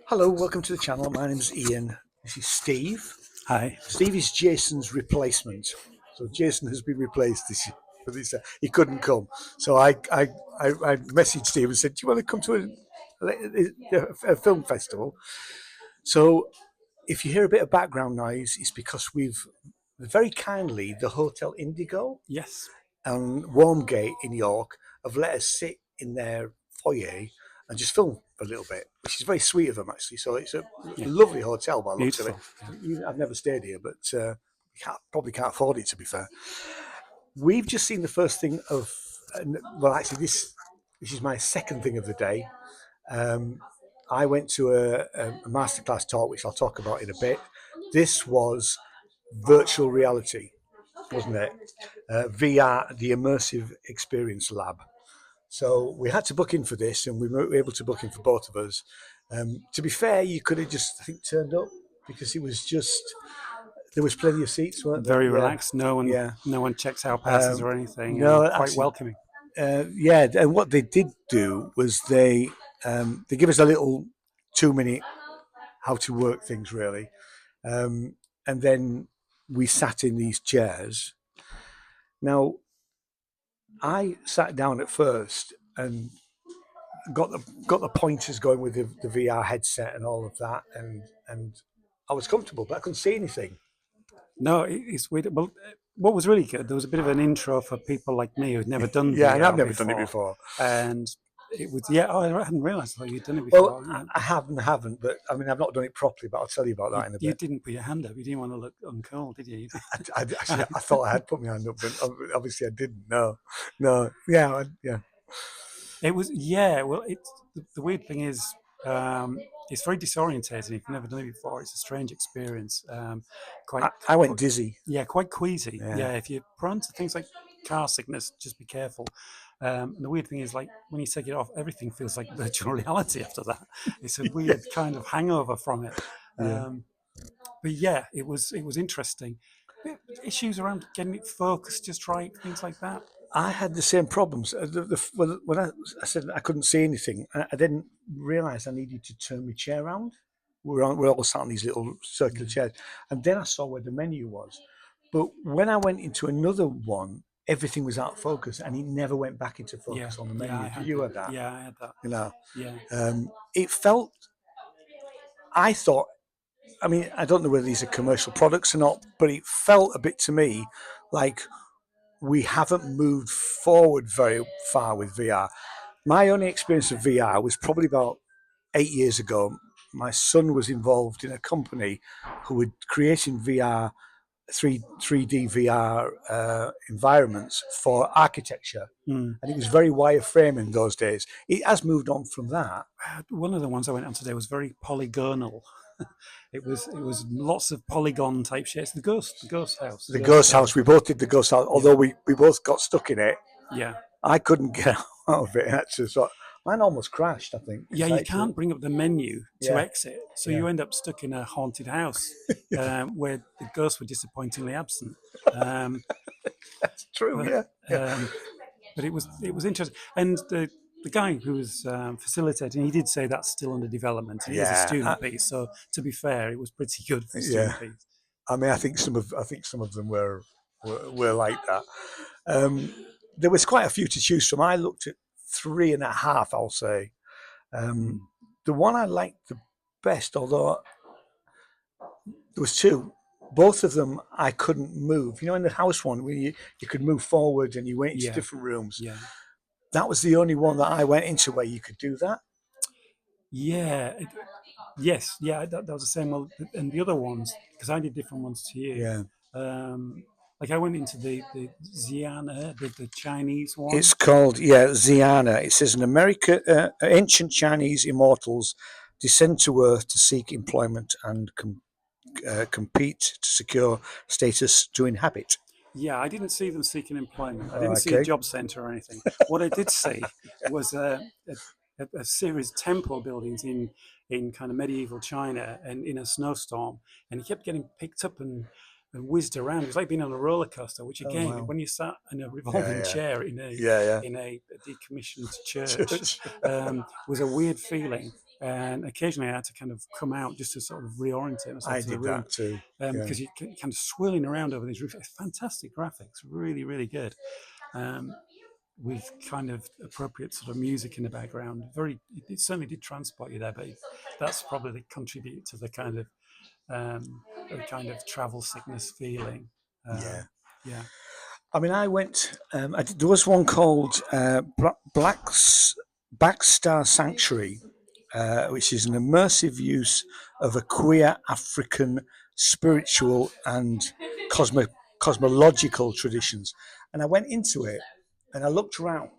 Hello, welcome to the channel. My name's Ian. This is Steve. Hi. Steve is Jason's replacement. So Jason has been replaced this year. He couldn't come. So I messaged Steve and said, do you want to come to a film festival? So if you hear a bit of background noise, it's because we've very kindly, the Hotel Indigo Yes. and Wormgate in York have let us sit in their foyer and just film for a little bit, which is very sweet of them actually. So it's a Yeah. lovely hotel by the looks of it. Beautiful. I've never stayed here, but probably can't afford it, to be fair. We've just seen the first thing of, well, actually, this is my second thing of the day. I went to a masterclass talk, which I'll talk about in a bit. This was virtual reality, wasn't it? VR, the Immersive Experience Lab. So we had to book in for this, and we were able to book in for both of us. To be fair, you could have just, I think, turned up because it was just there was plenty of seats, weren't there? Very relaxed. No one checks our passes or anything. No, And quite actually, welcoming. yeah. And what they did do was they give us a little 2 minute how to work things really, and then we sat in these chairs. Now, I sat down at first and got the pointers going with the VR headset and all of that, and I was comfortable, but I couldn't see anything. No, it's weird. Well, what was really good, there was a bit of an intro for people like me who'd never done Yeah, and I've VR never done it before. And it was, yeah, oh, I hadn't realised that you'd done it Well, before. I haven't, but I mean, I've not done it properly. But I'll tell you about that in a You bit. didn't put your hand up. You didn't want to look uncool, did you? I thought I had put my hand up, but obviously I didn't. No, yeah, yeah. It was, yeah. Well, it's the weird thing is, it's very disorientating. If you've never done it before, it's a strange experience. I went dizzy. Yeah, quite queasy. Yeah. Yeah, if you're prone to things like car sickness, just be careful. And the weird thing is, like when you take it off, everything feels like virtual reality after that. It's a weird kind of hangover from it. Yeah. But yeah, it was interesting. Issues around getting it focused just right, things like that. I had the same problems. When I said I couldn't see anything, I didn't realise I needed to turn my chair around. We're all sat on these little circular chairs, and then I saw where the menu was. But when I went into another one, everything was out of focus, and it never went back into Yeah, focus on the yeah, menu. You had that, yeah, I had that. you know. Yeah. It felt. I thought. I mean, I don't know whether these are commercial products or not, but it felt a bit to me like we haven't moved forward very far with VR. My only experience of VR was probably about 8 years ago. My son was involved in a company who were creating VR, 3D VR environments for architecture. Mm. And it was very wireframe in those days. It has moved on from that. One of the ones I went on today was very polygonal. It was lots of polygon type shapes. The ghost house. The ghost house. We both did the ghost house, although we both got stuck in it. Yeah. I couldn't get out of it. Actually, so mine almost crashed. I think. Yeah, you can't bring up the menu to Yeah. exit, so you end up stuck in a haunted house where the ghosts were disappointingly absent. That's true. But, Yeah. but it was interesting, and the guy who was facilitating, he did say that's still under development. It is a student piece, so to be fair, it was pretty good for a student piece. I mean, I think some of them were like that. There was quite a few to choose from. I looked at 3.5, I'll say. The one I liked the best, although there was two, both of them I couldn't move. You know, in the house one, where you could move forward and you went into different rooms. Yeah. That was the only one that I went into where you could do that. Yeah. Yes. Yeah. That was the same. And the other ones, because I did different ones to you. Yeah. Like I went into the Xiana, the Chinese one. It's called Xiana. It says in ancient Chinese immortals descend to Earth to seek employment and compete to secure status to inhabit. Yeah, I didn't see them seeking employment. I didn't see a job centre or anything. What I did see was a series of temple buildings in kind of medieval China and in a snowstorm, and he kept getting picked up and whizzed around. It was like being on a roller coaster, which again, when you sat in a revolving chair in a decommissioned church, was a weird feeling. and occasionally I had to kind of come out just to sort of reorientate myself I to the did room, that too. because you're kind of swirling around over these roofs. Fantastic graphics, really, really good. With kind of appropriate sort of music in the background. It certainly did transport you there, but that's probably contributed to the kind of travel sickness feeling. Yeah. Yeah. I mean, I went. There was one called Blackstar Sanctuary, which is an immersive use of a queer African spiritual and cosmological traditions. And I went into it, and I looked around,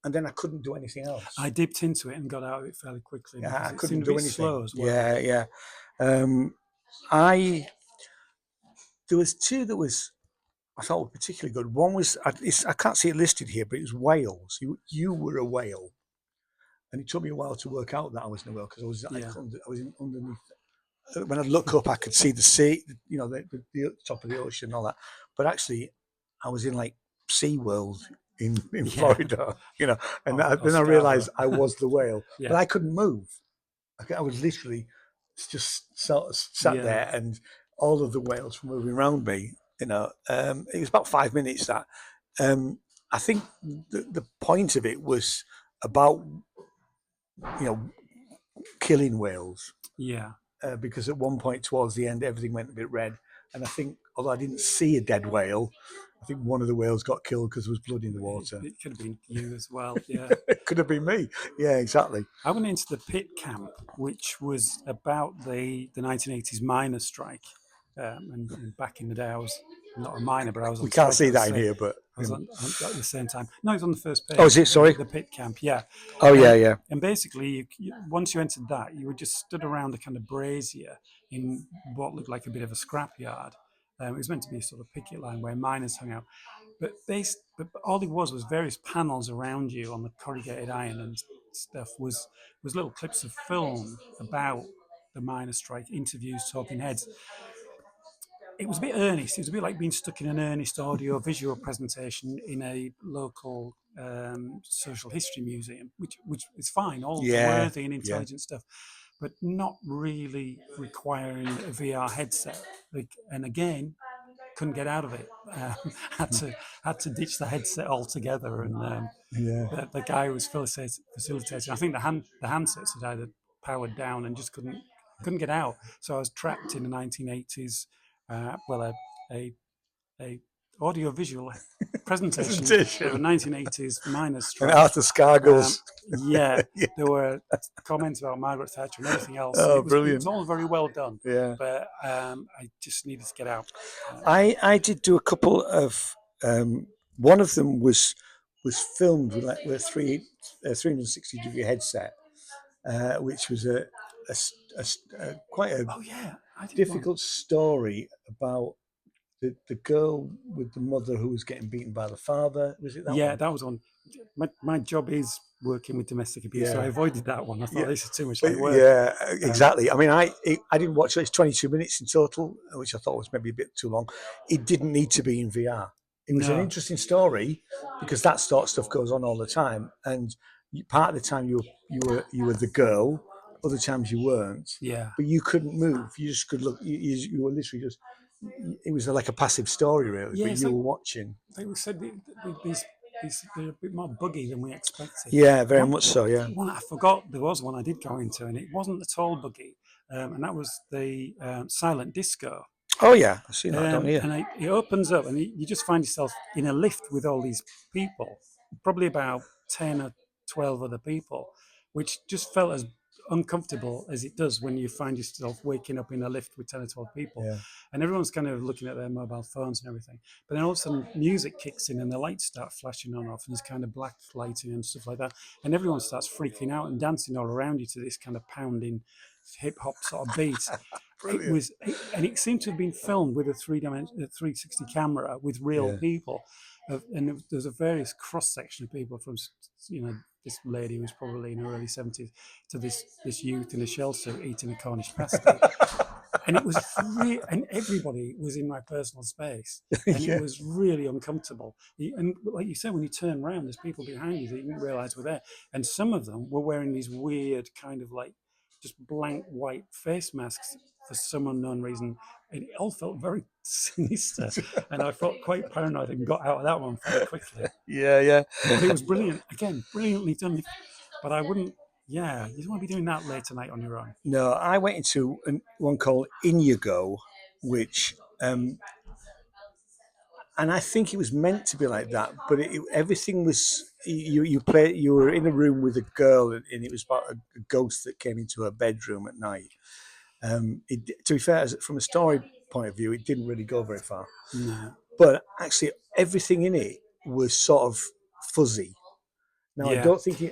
and then I couldn't do anything else. I dipped into it and got out of it fairly quickly because I it couldn't seemed a do bit anything. slow as well. Yeah. There was two that I thought were particularly good. One was I can't see it listed here, but it was whales. You were a whale, and it took me a while to work out that I was in a whale because I was underneath. When I look up, I could see the sea, the top of the ocean and all that. But actually, I was in like SeaWorld in Florida, and then I realised I was the whale, but I couldn't move. I was literally just sat there, and all of the whales were moving around me. It was about 5 minutes that. I think the point of it was about killing whales. Yeah. Because at one point towards the end, everything went a bit red, and I think, although I didn't see a dead whale, I think one of the whales got killed because there was blood in the water. It could have been you as well. Yeah. It could have been me. Yeah, exactly. I went into the pit camp, which was about the 1980s miners' strike. And back in the day, I was not a miner, but I was on We can't strike see that in here, but I was on at the same time. No, it was on the first page. Oh, is it? Sorry. The pit camp, yeah. Oh, yeah. And basically, once you entered that, you were just stood around a kind of brazier in what looked like a bit of a scrapyard. It was meant to be a sort of picket line where miners hung out. But all it was various panels around you on the corrugated iron and stuff was little clips of film about the miners' strike, interviews, talking heads. It was a bit earnest. It was a bit like being stuck in an earnest audio visual presentation in a local social history museum, which is fine, all worthy and intelligent stuff, but not really requiring a VR headset. And again, couldn't get out of it. Had to ditch the headset altogether. And the guy who was facilitating, I think the handsets had either powered down and just couldn't get out. So I was trapped in the 1980s. A audio-visual presentation of a 1980s miners' strike. And Arthur Scargill's. There were comments about Margaret Thatcher and everything else. Oh, brilliant. It was all very well done. Yeah. But I just needed to get out. I did do a couple of. One of them was filmed with a 360-degree headset, which was a quite a difficult story about the girl with the mother who was getting beaten by the father. Was it that one? Yeah, that was one. My job is working with domestic abuse, so I avoided that one. I thought this is too much like work. Yeah, exactly. I mean, I didn't watch it. It's 22 minutes in total, which I thought was maybe a bit too long. It didn't need to be in VR. It was an interesting story because that sort of stuff goes on all the time, and part of the time you were the girl, other times you weren't. Yeah. But you couldn't move. You just could look. You were literally just. It was like a passive story, really. Yeah, but you were watching. Like we said, they're a bit more buggy than we expected. Yeah, very much so. Yeah. One I forgot. There was one I did go into, and it wasn't at all buggy, and that was the silent disco. Oh yeah, I've seen that down here. And it opens up, and you just find yourself in a lift with all these people, probably about 10 or 12 other people, which just felt as uncomfortable as it does when you find yourself waking up in a lift with 10 or 12 people. Yeah. And everyone's kind of looking at their mobile phones and everything. But then all of a sudden music kicks in and the lights start flashing on and off, and there's kind of black lighting and stuff like that. And everyone starts freaking out and dancing all around you to this kind of pounding hip hop sort of beat. It seemed to have been filmed with a 360 camera with real people. And there's a various cross section of people from, this lady who was probably in her early 70s to this youth in a shell suit eating a Cornish pasty. And it was and everybody was in my personal space, and it was really uncomfortable. And like you said, when you turn around, there's people behind you that you didn't realize were there, and some of them were wearing these weird kind of like just blank white face masks for some unknown reason, and it all felt very sinister, and I felt quite paranoid and got out of that one fairly quickly. Yeah. But it was brilliant. Again, brilliantly done. But I wouldn't. Yeah, you don't want to be doing that late tonight on your own. No, I went into one called Inigo, which, and I think it was meant to be like that, but everything was you were in a room with a girl, and it was about a ghost that came into her bedroom at night. To be fair, from a story point of view, it didn't really go very far. No. But actually, everything in it was sort of fuzzy. Now, Yeah.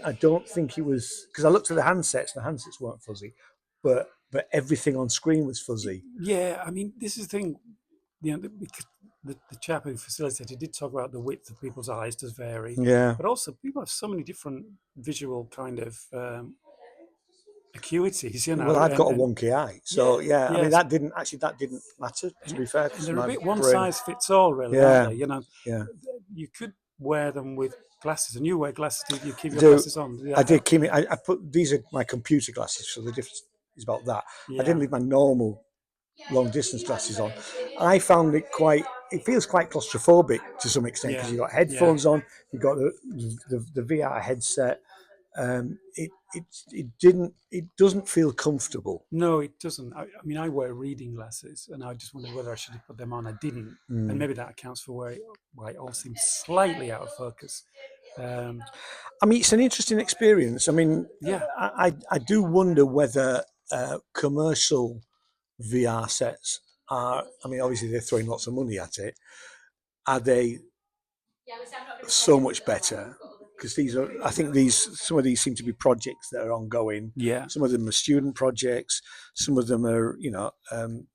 I don't think it was, because I looked at the handsets. The handsets weren't fuzzy, but everything on screen was fuzzy. Yeah, I mean, this is the thing. You know, because the chap who facilitated did talk about the width of people's eyes does vary. Yeah. But also, people have so many different visual kind of acuities, you know. Well, I've got a wonky eye, so I mean, that didn't matter, to be fair. And they're a bit one size fits all, really, aren't they? You know, you could wear them with glasses, and you wear glasses. Did you keep your glasses on? I did keep it. I put, these are my computer glasses, so the difference is about that. I didn't leave my normal long distance glasses on. I found it feels quite claustrophobic to some extent, because you've got headphones on, you've got the VR headset. It doesn't feel comfortable. No, it doesn't. I mean, I wear reading glasses, and I just wondered whether I should have put them on. I didn't, and maybe that accounts for why it all seems slightly out of focus. I mean, it's an interesting experience. I mean, I do wonder whether commercial VR sets are. I mean, obviously they're throwing lots of money at it. Are they so much better? Because I think some of these seem to be projects that are ongoing. Yeah. Some of them are student projects. Some of them are,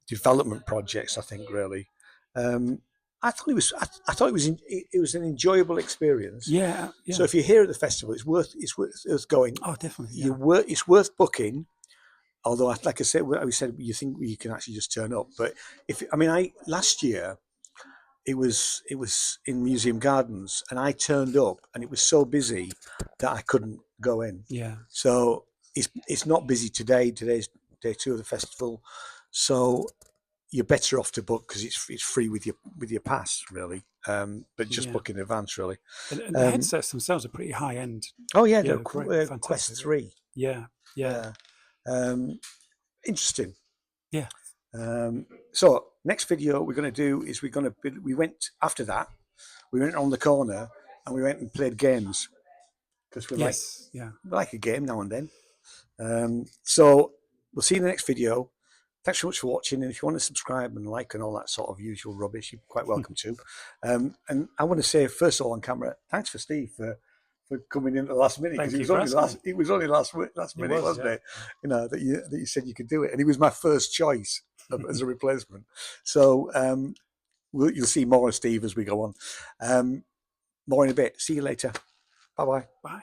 development projects. I think really. I thought it was an enjoyable experience. Yeah. So if you're here at the festival, it's worth going. Oh, definitely. It's worth booking. Although, like I said, we said you think you can actually just turn up. But last year, it was in Museum Gardens, and I turned up, and it was so busy that I couldn't go in. Yeah. So it's not busy today. Today's day 2 of the festival, so you're better off to book, because it's free with your pass, really. But just book in advance, really. And the headsets themselves are pretty high end. Oh yeah, Quest 3. Yeah. Interesting. Yeah. So next video we're going to do is we went on the corner and we went and played games, because we like a game now and then. So we'll see you in the next video. Thanks so much for watching, and if you want to subscribe and like and all that sort of usual rubbish, you're quite welcome to. And I want to say, first of all, on camera, thanks for Steve for coming in at the last minute, because it was only last minute, wasn't it? You know, that you said you could do it, and he was my first choice as a replacement. So you'll see more of Steve as we go on. More in a bit. See you later. Bye-bye. Bye.